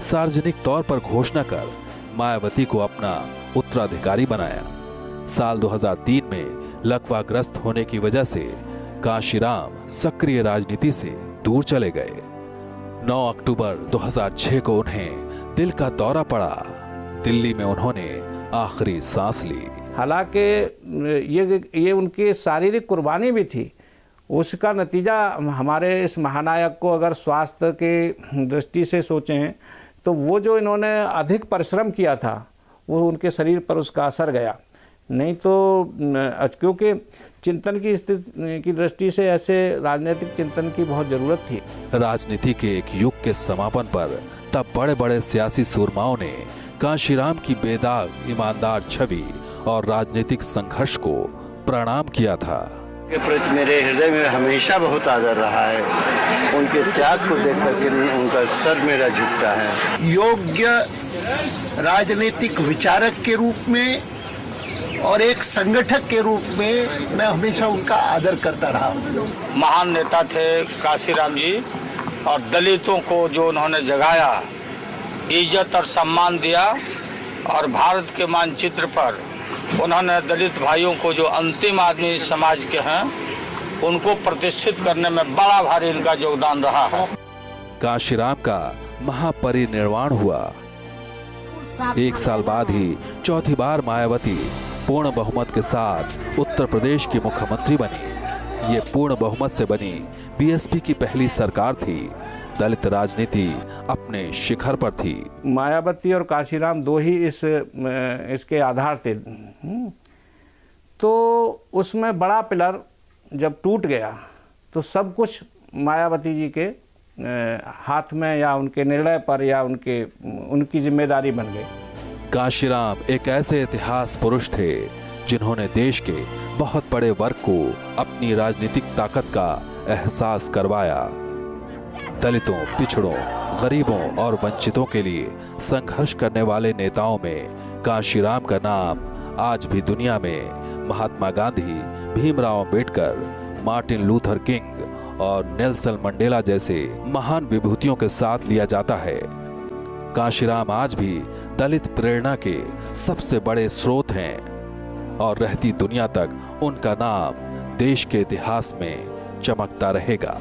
सार्वजनिक तौर पर घोषणा कर मायावती को अपना उत्तराधिकारी बनाया। साल 2003 में लकवाग्रस्त होने की वजह से कांशीराम सक्रिय राजनीति से दूर चले गए। 9 अक्टूबर 2006 को उन्हें दिल का दौरा पड़ा। दिल्ली में उन्होंने आखिरी सांस ली। हालांकि ये उनकी शारीरिक कुर्बानी भी थी, उसका नतीजा हमारे इस महानायक को अगर स्वास्थ्य की दृष्टि से सोचें तो वो जो इन्होंने अधिक परिश्रम किया था वो उनके शरीर पर उसका असर गया। नहीं तो क्योंकि चिंतन की स्थिति की दृष्टि से ऐसे राजनीतिक चिंतन की बहुत ज़रूरत थी। राजनीति के एक युग के समापन पर तब बड़े बड़े सियासी सूरमाओं ने कांशीराम की बेदाग ईमानदार छवि और राजनीतिक संघर्ष को प्रणाम किया था। के प्रति मेरे हृदय में हमेशा बहुत आदर रहा है। उनके त्याग को देख करके उनका सर मेरा झुकता है। योग्य राजनीतिक विचारक के रूप में और एक संगठक के रूप में मैं हमेशा उनका आदर करता रहा। महान नेता थे कांशीराम जी, और दलितों को जो उन्होंने जगाया, इज्जत और सम्मान दिया, और भारत के मानचित्र पर उन्होंने दलित भाइयों को जो अंतिम आदमी समाज के हैं उनको प्रतिष्ठित करने में बड़ा भारी इनका योगदान रहा है। कांशीराम का महापरिनिर्वाण हुआ। 1 साल बाद ही चौथी बार मायावती पूर्ण बहुमत के साथ उत्तर प्रदेश की मुख्यमंत्री बनी। ये पूर्ण बहुमत से बनी बीएसपी की पहली सरकार थी। दलित राजनीति अपने शिखर पर थी। मायावती और कांशीराम दो ही इसके आधार थे। तो उसमें बड़ा पिलर जब टूट गया तो सब कुछ मायावती जी के हाथ में या उनके निर्णय पर या उनकी जिम्मेदारी बन गई। कांशीराम एक ऐसे इतिहास पुरुष थे जिन्होंने देश के बहुत बड़े वर्ग को अपनी राजनीतिक ताकत का एहसास करवाया। दलितों, पिछड़ों, गरीबों और वंचितों के लिए संघर्ष करने वाले नेताओं में कांशीराम का नाम आज भी दुनिया में Mahatma Gandhi, Bhimrao Ambedkar, Martin Luther King और नेल्सन मंडेला जैसे महान विभूतियों के साथ लिया जाता है। कांशीराम आज भी दलित प्रेरणा के सबसे बड़े स्रोत हैं और रहती दुनिया तक उनका नाम देश के इतिहास में चमकता रहेगा।